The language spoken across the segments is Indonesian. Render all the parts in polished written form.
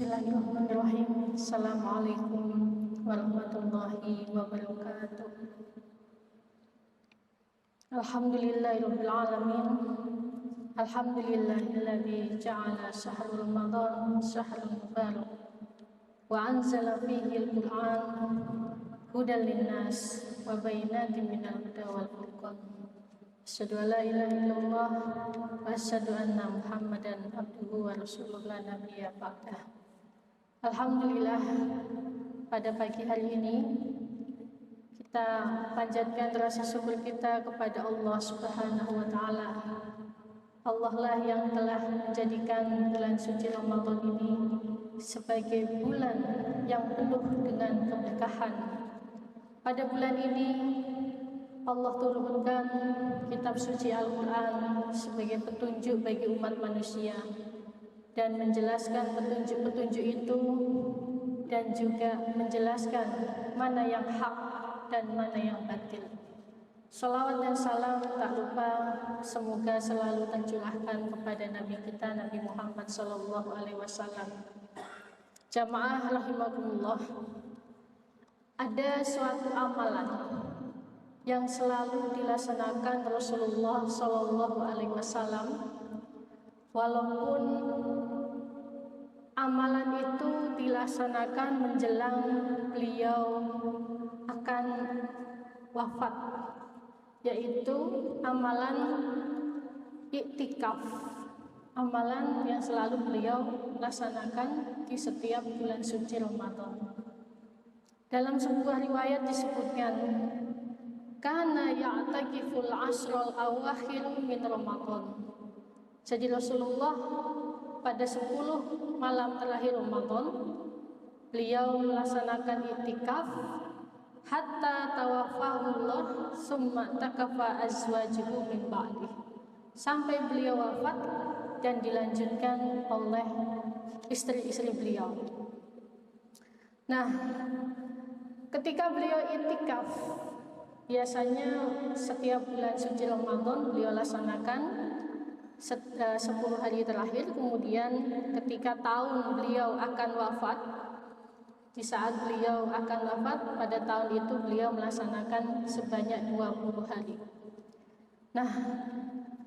Bismillahirrahmanirrahim. Assalamualaikum warahmatullahi wabarakatuh. Alhamdulillahirabbil alamin. Alhamdulillahilladzi ja'ala syahrul Ramadan syahrul mubarak wa anzala fihi al-Qur'an hudan linnas wa bayyinatin minal huda wal furqan. Asyhadu an la ilaha illallah wa asyhadu anna Muhammadan abduhu wa rasuluhu la nabiyya ba'dah. Alhamdulillah, pada pagi hari ini kita panjatkan rasa syukur kita kepada Allah Subhanahu wa taala. Allah lah yang telah menjadikan bulan suci Ramadan ini sebagai bulan yang penuh dengan keberkahan. Pada bulan ini Allah turunkan kitab suci Al-Quran sebagai petunjuk bagi umat manusia dan menjelaskan petunjuk-petunjuk itu dan juga menjelaskan mana yang hak dan mana yang batil. Salawat dan salam tak lupa semoga selalu tercurahkan kepada Nabi kita Nabi Muhammad SAW. Jamaah rahimakumullah, ada suatu amalan yang selalu dilaksanakan Rasulullah SAW, walaupun amalan itu dilaksanakan menjelang beliau akan wafat, yaitu amalan iktikaf, amalan yang selalu beliau laksanakan di setiap bulan suci Ramadan. Dalam sebuah riwayat disebutkan, kana ya'takiful asrul awakhir min Ramadan. Jadi Rasulullah pada 10 malam terakhir Ramadan beliau melaksanakan iktikaf hatta tawaffahullah summa takafa azwajuhu min ba'di, sampai beliau wafat dan dilanjutkan oleh istri-istri beliau. Nah, ketika beliau iktikaf, biasanya setiap bulan suci Ramadan beliau laksanakan 10 hari terakhir. Kemudian ketika tahun beliau akan wafat, di saat beliau akan wafat pada tahun itu beliau melaksanakan sebanyak 20 hari. Nah,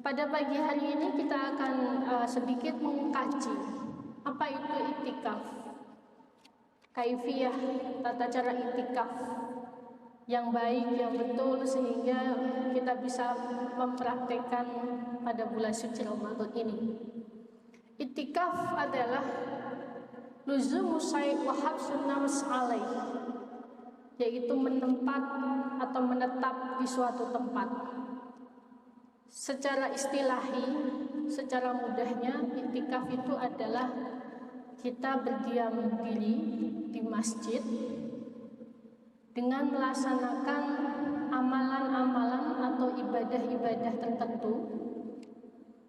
pada pagi hari ini kita akan sedikit mengkaji apa itu iktikaf, kaifiyah, tata cara iktikaf yang baik, yang betul, sehingga kita bisa mempraktekkan pada bulan suci Ramadan ini. Iktikaf adalah luzumu syai' wa habsun nafs alaih, yaitu menempat atau menetap di suatu tempat. Secara istilahi, secara mudahnya, iktikaf itu adalah kita berdiam diri di masjid dengan melaksanakan amalan-amalan atau ibadah-ibadah tertentu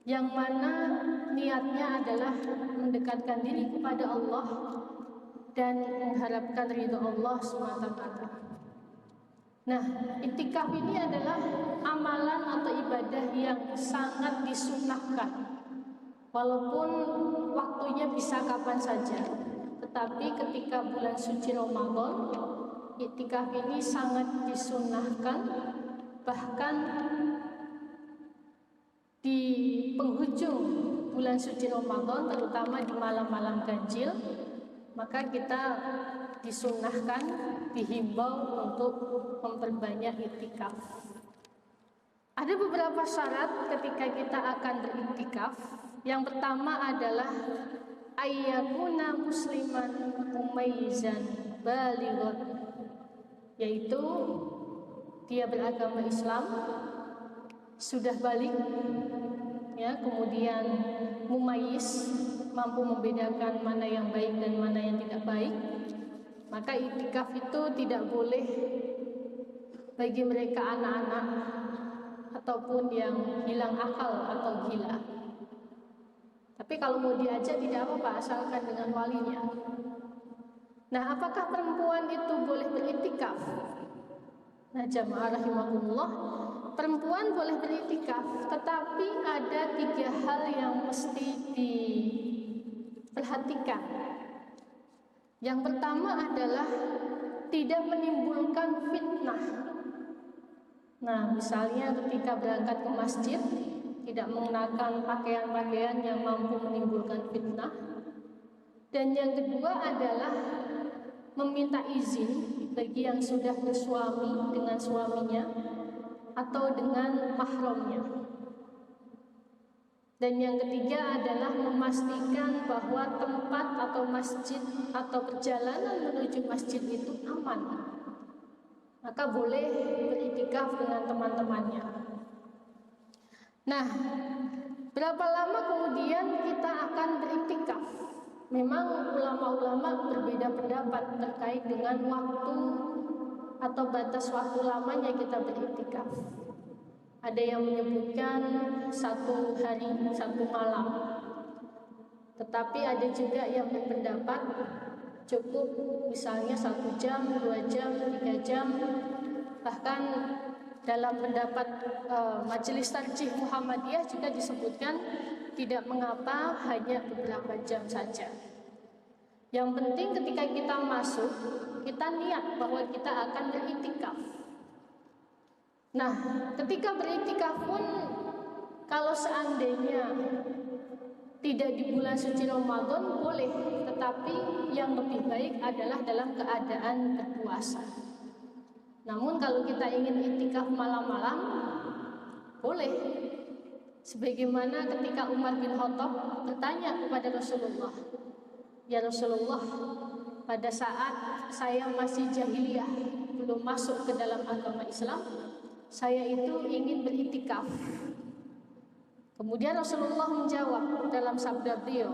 yang mana niatnya adalah mendekatkan diri kepada Allah dan mengharapkan ridho Allah SWT. Nah, iktikaf ini adalah amalan atau ibadah yang sangat disunahkan, walaupun waktunya bisa kapan saja, tetapi ketika bulan suci Ramadan, iktikaf ini sangat disunahkan. Bahkan di penghujung bulan suci Ramadan, terutama di malam-malam ganjil, maka kita disunahkan, dihimbau untuk memperbanyak iktikaf. Ada beberapa syarat ketika kita akan beriktikaf. Yang pertama adalah ayyakuna musliman mumayyizan balighan, yaitu dia beragama Islam, sudah balik, ya, kemudian mumayyiz, mampu membedakan mana yang baik dan mana yang tidak baik. Maka iktikaf itu tidak boleh bagi mereka anak-anak ataupun yang hilang akal atau gila. Tapi kalau mau diajak tidak apa-apa, asalkan dengan walinya. Nah, apakah perempuan itu boleh beriktikaf? Nah, jamaah rahimakumullah, perempuan boleh beriktikaf, tetapi ada 3 hal yang mesti diperhatikan Yang pertama adalah tidak menimbulkan fitnah. Nah, misalnya ketika berangkat ke masjid, tidak mengenakan pakaian-pakaian yang mampu menimbulkan fitnah. Dan yang kedua adalah meminta izin bagi yang sudah bersuami dengan suaminya atau dengan mahramnya. Dan yang ketiga adalah memastikan bahwa tempat atau masjid atau perjalanan menuju masjid itu aman. Maka boleh beriktikaf dengan teman-temannya. Nah, berapa lama kemudian kita akan beriktikaf? Memang ulama-ulama berbeda pendapat terkait dengan waktu atau batas waktu lamanya kita beriktikaf. Ada yang menyebutkan 1 hari 1 malam, tetapi ada juga yang berpendapat cukup misalnya 1 jam, 2 jam, 3 jam. Bahkan dalam pendapat Majelis Tarjih Muhammadiyah juga disebutkan tidak mengapa hanya beberapa jam saja. Yang penting ketika kita masuk, kita niat bahwa kita akan beriktikaf. Nah, ketika beriktikaf pun kalau seandainya tidak di bulan suci Ramadan boleh, tetapi yang lebih baik adalah dalam keadaan berpuasa. Namun kalau kita ingin iktikaf malam-malam boleh. Sebagaimana ketika Umar bin Khattab bertanya kepada Rasulullah, "Ya Rasulullah, pada saat saya masih jahiliyah, belum masuk ke dalam agama Islam, saya itu ingin beriktikaf." Kemudian Rasulullah menjawab dalam sabda beliau,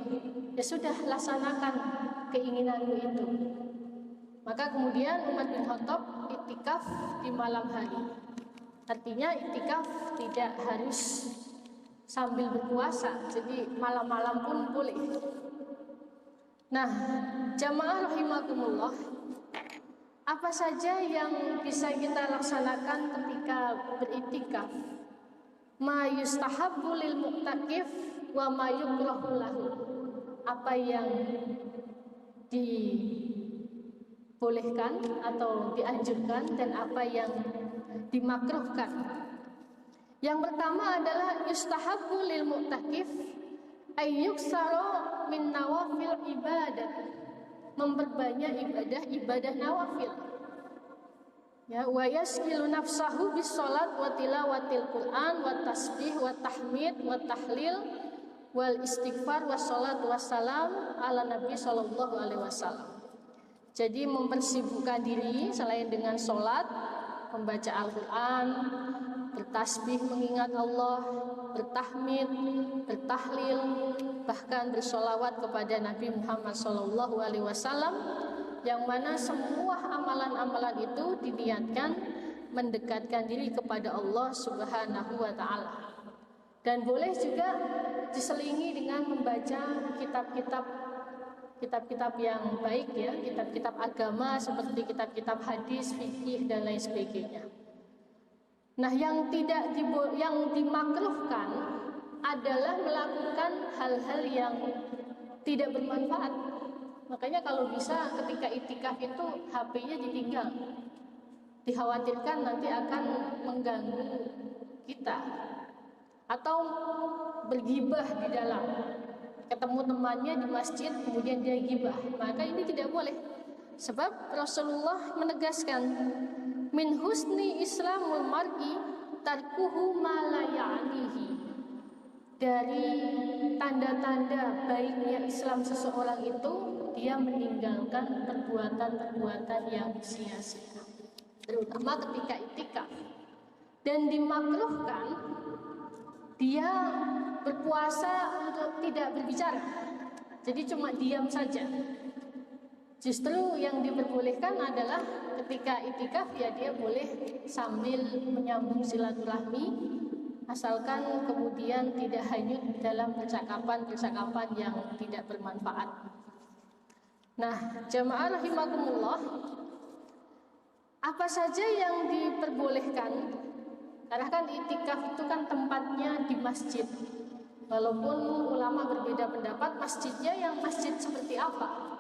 "Ya sudah, laksanakan keinginanmu itu." Maka kemudian Umar bin Khattab iktikaf di malam hari. Artinya iktikaf tidak harus sambil berpuasa, jadi malam-malam pun boleh. Nah, jamaah rahimakumullah, apa saja yang bisa kita laksanakan ketika beriktikaf? Ma yustahabbu lil mu'takif wa ma yukrahu lahu. Apa yang dibolehkan atau dianjurkan dan apa yang dimakruhkan. Yang pertama adalah yustahabbu lil mu'takif ayyuksara min nawafil ibadah. Memperbanyak ibadah nawafil. Ya, wa yasqilu nafsahu bis salat wa tilawatil Quran wa tasbih wa tahmid wa tahlil wal istighfar wa salat wassalam ala Nabi sallallahu alaihi wasallam. Jadi mempersibukkan diri selain dengan salat, membaca Al-Quran, bertasbih mengingat Allah, bertahmid, bertahlil, bahkan bersolawat kepada Nabi Muhammad SAW, yang mana semua amalan-amalan itu diniatkan mendekatkan diri kepada Allah Subhanahu wa Ta'ala. Dan boleh juga diselingi dengan membaca kitab-kitab yang baik, ya, kitab-kitab agama seperti kitab-kitab hadis, fikih dan lain sebagainya. Nah, yang dimakruhkan adalah melakukan hal-hal yang tidak bermanfaat. Makanya kalau bisa ketika iktikaf itu HP-nya ditinggal. Dikhawatirkan nanti akan mengganggu kita. Atau bergibah di dalam. Ketemu temannya di masjid kemudian dia gibah. Maka ini tidak boleh. Sebab Rasulullah menegaskan, min husni islamul mar'i tarkuhu ma la ya'nihi. Dari tanda-tanda baiknya Islam seseorang itu, dia meninggalkan perbuatan-perbuatan yang sia-sia, terutama ketika iktikaf. Dan dimakruhkan dia berpuasa untuk tidak berbicara, jadi cuma diam saja. Justru yang diperbolehkan adalah ketika iktikaf, ya dia boleh sambil menyambung silaturahmi, asalkan kemudian tidak hanyut dalam percakapan-percakapan yang tidak bermanfaat. Nah, jamaah rahimakumullah, apa saja yang diperbolehkan? Karena kan iktikaf itu kan tempatnya di masjid. Walaupun ulama berbeda pendapat masjidnya yang masjid seperti apa.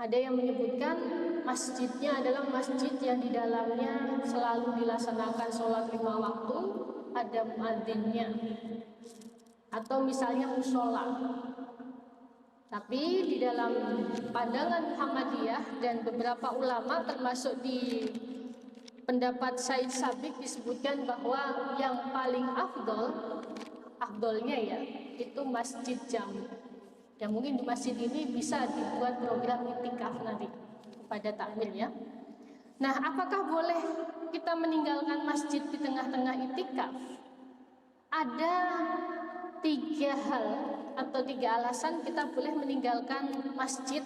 Ada yang menyebutkan masjidnya adalah masjid yang di dalamnya selalu dilaksanakan sholat 5 waktu, ada muadzinnya. Atau misalnya musola. Tapi di dalam pandangan Muhammadiyah dan beberapa ulama termasuk di pendapat Said Sabiq disebutkan bahwa yang paling afdolnya ya itu masjid jami. Dan mungkin di masjid ini bisa dibuat program itikaf nanti pada takmir ya. Nah, apakah boleh kita meninggalkan masjid di tengah-tengah itikaf? Ada 3 hal atau 3 alasan kita boleh meninggalkan masjid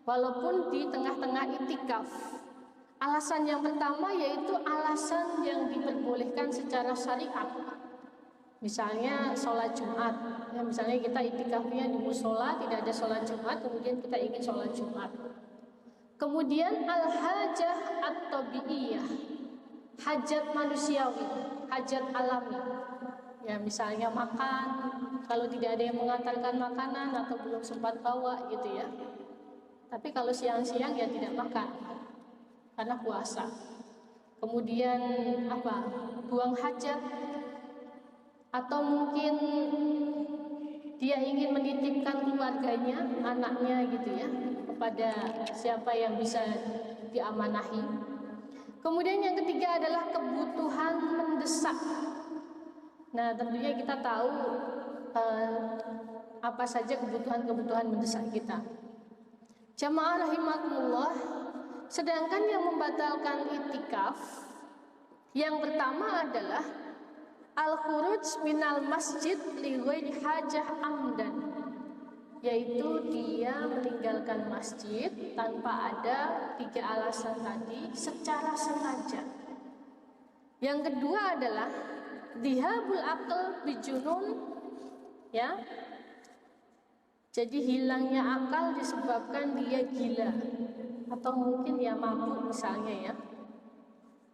walaupun di tengah-tengah itikaf. Alasan yang pertama yaitu alasan yang diperbolehkan secara syariat. Misalnya sholat Jumat, ya, misalnya kita itikafnya di musola, tidak ada sholat Jumat, kemudian kita ingin sholat Jumat. Kemudian al-hajah at-tabi'iyah, hajat manusiawi, hajat alami. Ya misalnya makan, kalau tidak ada yang mengantarkan makanan atau belum sempat bawa gitu ya. Tapi kalau siang-siang ya tidak makan karena puasa. Kemudian buang hajat, atau mungkin dia ingin menitipkan keluarganya, anaknya gitu ya, kepada siapa yang bisa diamanahi. Kemudian yang ketiga adalah kebutuhan mendesak. Nah, tentunya kita tahu apa saja kebutuhan-kebutuhan mendesak kita. Jamaah rahimakumullah, sedangkan yang membatalkan itikaf yang pertama adalah al-khuruj minal masjid li ghairi hajah amdan, yaitu dia meninggalkan masjid tanpa ada 3 alasan tadi secara sengaja. Yang kedua adalah dhihabul aql bijunun, ya. Jadi hilangnya akal disebabkan dia gila atau mungkin ya mabuk misalnya ya.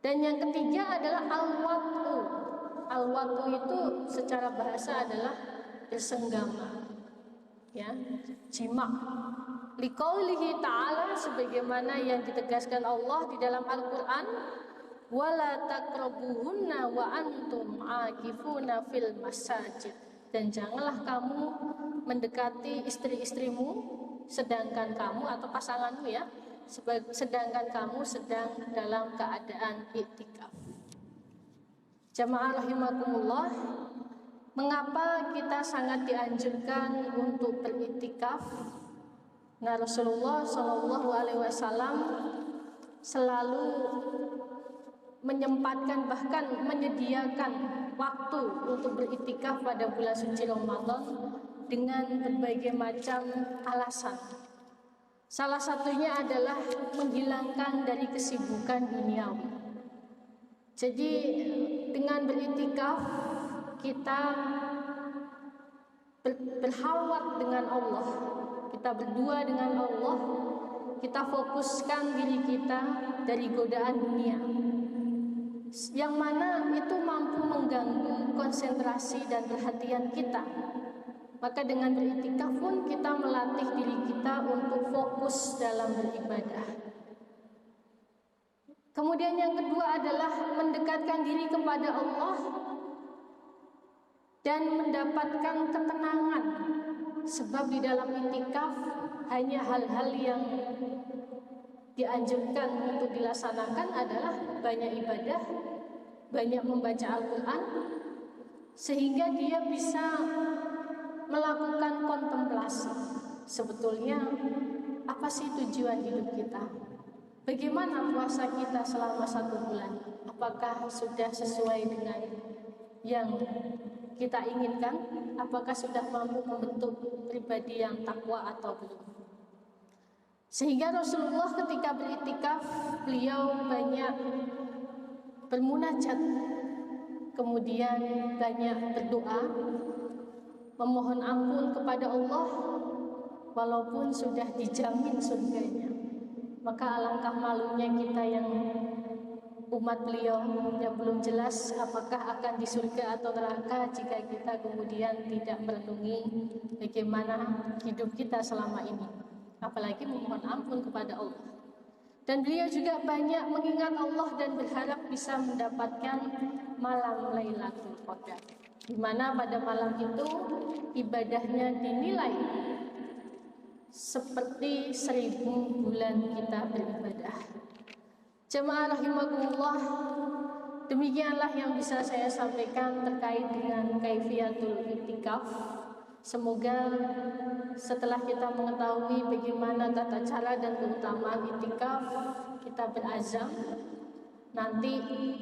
Dan yang ketiga adalah al-wat'u. Al-wat'u itu secara bahasa adalah bersenggama, ya, jima. Liqaulihi ta'ala, sebagaimana yang ditegaskan Allah di dalam Al-Qur'an, wala taqrabuhunna wa antum aqifuna fil masajid, dan janganlah kamu mendekati istri-istrimu sedangkan kamu atau pasanganmu ya, sedangkan kamu sedang dalam keadaan iktikaf. Jamaah rahimakumullah, mengapa kita sangat dianjurkan untuk beriktikaf? Nah, Rasulullah SAW selalu menyempatkan, bahkan menyediakan waktu untuk beriktikaf pada bulan suci Ramadan dengan berbagai macam alasan. Salah satunya adalah menghilangkan dari kesibukan duniawi. Jadi dengan beriktikaf kita berhalwat dengan Allah, kita berdua dengan Allah, kita fokuskan diri kita dari godaan dunia yang mana itu mampu mengganggu konsentrasi dan perhatian kita. Maka dengan beriktikaf pun kita melatih diri kita untuk fokus dalam beribadah. Kemudian yang kedua adalah mendekatkan diri kepada Allah dan mendapatkan ketenangan. Sebab di dalam iktikaf hanya hal-hal yang dianjurkan untuk dilaksanakan adalah banyak ibadah, banyak membaca Al-Quran, sehingga dia bisa melakukan kontemplasi. Sebetulnya apa sih tujuan hidup kita? Bagaimana puasa kita selama 1 bulan? Apakah sudah sesuai dengan yang kita inginkan? Apakah sudah mampu membentuk pribadi yang takwa atau belum? Sehingga Rasulullah ketika beriktikaf, beliau banyak bermunajat, kemudian banyak berdoa, memohon ampun kepada Allah, walaupun sudah dijamin surganya. Maka alangkah malunya kita yang umat beliau yang belum jelas apakah akan di surga atau neraka jika kita kemudian tidak merenungi bagaimana hidup kita selama ini. apalagi memohon ampun kepada Allah. Dan beliau juga banyak mengingat Allah dan berharap bisa mendapatkan malam Lailatul Qadar, di mana pada malam itu ibadahnya dinilai seperti 1000 bulan kita beribadah. Jemaah rahimakumullah, demikianlah yang bisa saya sampaikan terkait dengan kaifiatul i'tikaf. Semoga setelah kita mengetahui bagaimana tata cara dan keutamaan i'tikaf, kita berazam nanti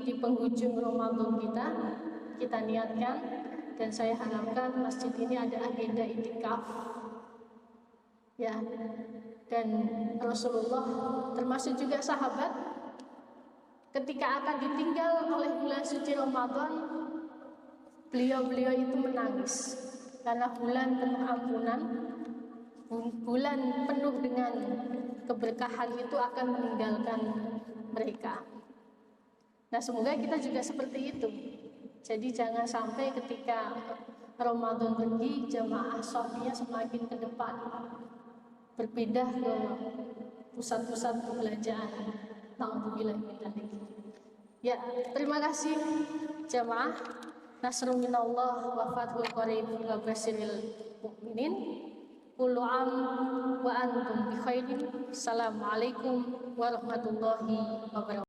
di penghujung Ramadan kita niatkan, dan saya harapkan masjid ini ada agenda i'tikaf ya. Dan Rasulullah termasuk juga sahabat, ketika akan ditinggal oleh bulan suci Ramadan, beliau itu menangis karena bulan penuh ampunan, bulan penuh dengan keberkahan itu akan meninggalkan mereka. Nah, semoga kita juga seperti itu. Jadi jangan sampai ketika Ramadan pergi, jamaah shafiyah semakin ke depan, berpindah ke pusat-pusat perbelanjaan. Na'udzubillah min dzalik. Ya, terima kasih jamaah. Nasrun minallah wa fathul qarib wa basyiril mu'minin. Kullu am wa antum bi khairin. Assalamualaikum warahmatullahi wabarakatuh.